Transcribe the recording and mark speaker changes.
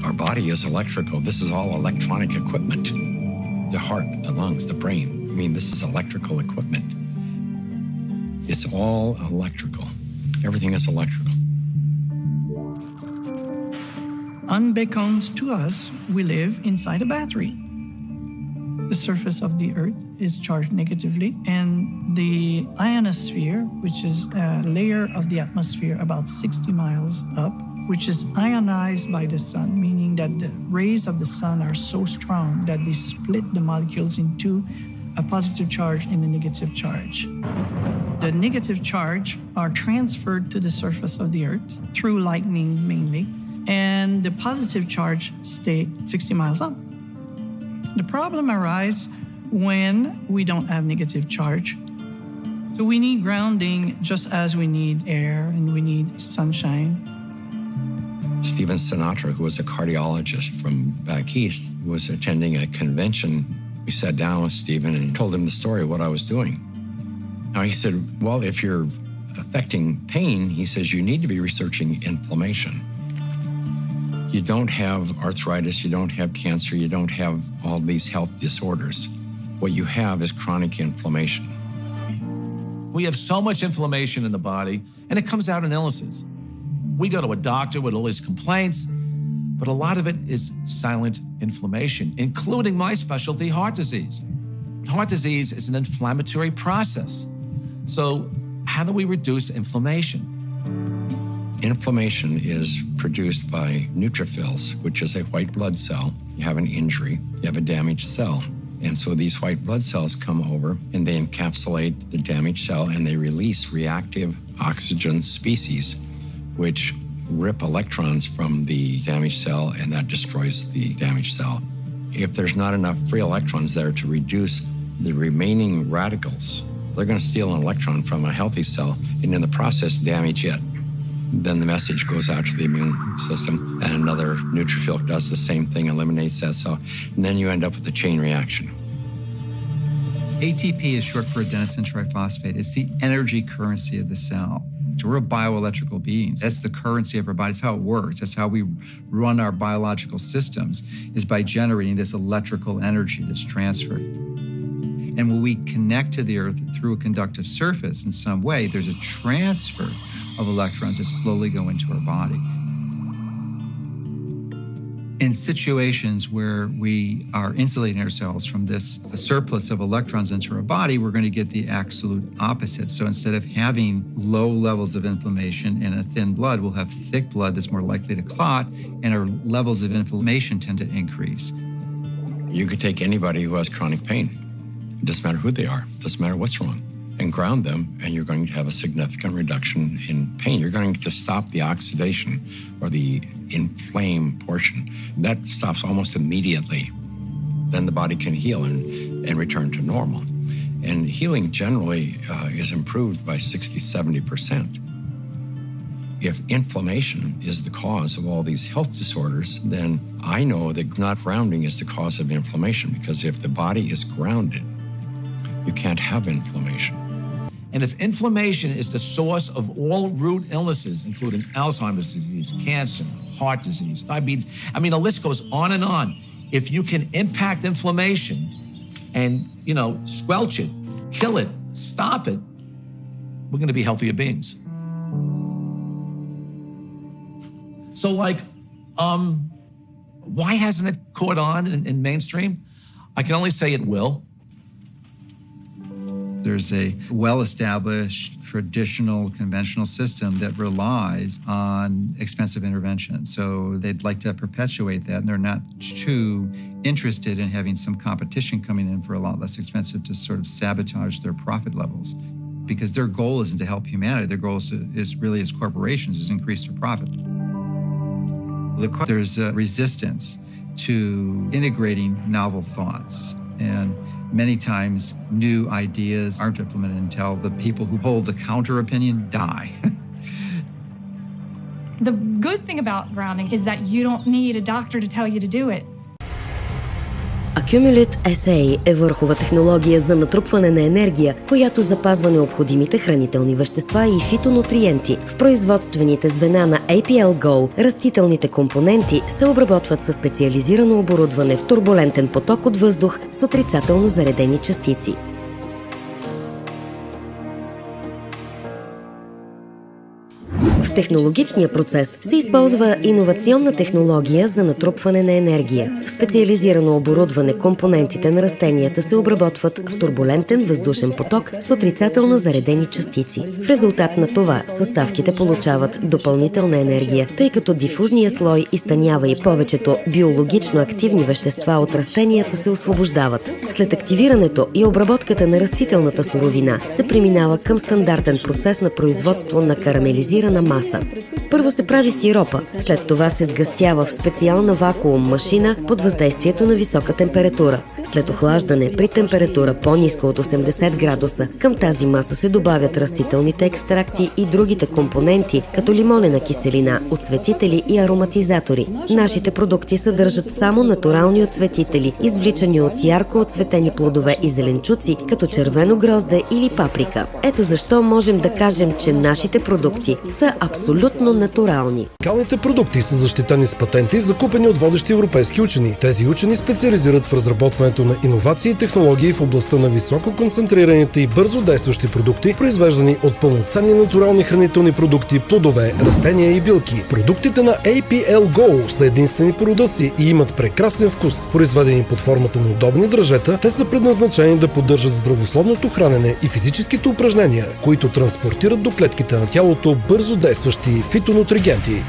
Speaker 1: Our body is electrical. This is all electronic equipment. The heart, the lungs, the brain. I mean, this is electrical equipment. It's all electrical. Everything is electrical.
Speaker 2: Unbeknownst to us, we live inside a battery. The surface of the Earth is charged negatively, and the ionosphere, which is a layer of the atmosphere about 60 miles up, which is ionized by the sun, meaning that the rays of the sun are so strong that they split the molecules into a positive charge and a negative charge. The negative charge are transferred to the surface of the Earth through lightning mainly, and the positive charge stay 60 miles up. The problem arises when we don't have negative charge. So we need grounding just as we need air and we need sunshine.
Speaker 1: Stephen Sinatra, who was a cardiologist from back east, was attending a convention. We sat down with Stephen and told him the story of what I was doing. Now he said, well, if you're affecting pain, he says, you need to be researching inflammation. You don't have arthritis, you don't have cancer, you don't have all these health disorders. What you have is chronic inflammation.
Speaker 3: We have so much inflammation in the body, and it comes out in illnesses. We go to a doctor with all these complaints, but a lot of it is silent inflammation, including my specialty, heart disease. Heart disease is an inflammatory process. So how do we reduce inflammation?
Speaker 1: Inflammation is produced by neutrophils, which is a white blood cell. You have an injury, you have a damaged cell. And so these white blood cells come over and they encapsulate the damaged cell and they release reactive oxygen species, which rip electrons from the damaged cell and that destroys the damaged cell. If there's not enough free electrons there to reduce the remaining radicals, they're going to steal an electron from a healthy cell and in the process damage it. Then the message goes out to the immune system and another neutrophil does the same thing, eliminates that cell, and then you end up with a chain reaction.
Speaker 4: ATP is short for adenosine triphosphate. It's the energy currency of the cell. So we're bioelectrical beings. That's the currency of our body. That's how it works. That's how we run our biological systems, is by generating this electrical energy that's transferred. And when we connect to the Earth through a conductive surface in some way, there's a transfer of electrons that slowly go into our body. In situations where we are insulating ourselves from this surplus of electrons into our body, we're going to get the absolute opposite. So instead of having low levels of inflammation and a thin blood, we'll have thick blood that's more likely to clot, and our levels of inflammation tend to increase.
Speaker 1: You could take anybody who has chronic pain. It doesn't matter who they are. It doesn't matter what's wrong. And ground them, and you're going to have a significant reduction in pain. You're going to stop the oxidation or the inflamed portion. That stops almost immediately. Then the body can heal and return to normal. And healing generally is improved by 60, 70%. If inflammation is the cause of all these health disorders, then I know that not grounding is the cause of inflammation, because if the body is grounded, you can't have inflammation.
Speaker 3: And if inflammation is the source of all root illnesses, including Alzheimer's disease, cancer, heart disease, diabetes, I mean, the list goes on and on. If you can impact inflammation and, squelch it, kill it, stop it, we're going to be healthier beings. So why hasn't it caught on in mainstream? I can only say it will.
Speaker 4: There's a well-established, traditional, conventional system that relies on expensive intervention. So they'd like to perpetuate that, and they're not too interested in having some competition coming in for a lot less expensive to sort of sabotage their profit levels. Because their goal isn't to help humanity. Their goal is really, as corporations, is increase their profit. There's a resistance to integrating novel thoughts. And many times, new ideas aren't implemented until the people who hold the counter opinion die.
Speaker 5: The good thing about grounding is that you don't need a doctor to tell you to do it. Accumulate SA е върхова технология за натрупване на енергия, която запазва необходимите хранителни вещества и фитонутриенти. В производствените звена на APL GO растителните компоненти се обработват със специализирано оборудване в турбулентен поток от въздух с отрицателно заредени частици. В технологичния процес се използва иновационна технология за натрупване на енергия. В специализирано оборудване компонентите на растенията се обработват в турбулентен въздушен поток с отрицателно заредени частици. В резултат на това съставките получават допълнителна енергия, тъй като дифузният слой изтънява и повечето биологично активни вещества от растенията се освобождават. След активирането и обработката на растителната суровина се преминава към стандартен процес на производство на карамелизирана маса. Първо се прави сиропа, след това се сгъстява в специална вакуум машина под въздействието на висока температура. След охлаждане при температура по-ниска от 80 градуса към тази маса се добавят растителните екстракти и другите компоненти, като лимонена киселина, оцветители и ароматизатори. Нашите продукти съдържат само натурални оцветители, извличани от ярко оцветени плодове и зеленчуци, като червено грозде или паприка. Ето защо можем да кажем, че нашите продукти са абсолютно натурални.
Speaker 6: Уникалните продукти са защитени с патенти, закупени от водещи европейски учени. Тези учени специализират в разработването на иновации и технологии в областта на високо концентрираните и бързо действащи продукти, произвеждани от пълноценни натурални хранителни продукти, плодове, растения и билки. Продуктите на APL GO са единствени по рода си и имат прекрасен вкус. Произведени под формата на удобни дръжета, те са предназначени да поддържат здравословното хранене и физическите упражнения, които транспортират до клетките на тялото бързо действащи фитонутригенти.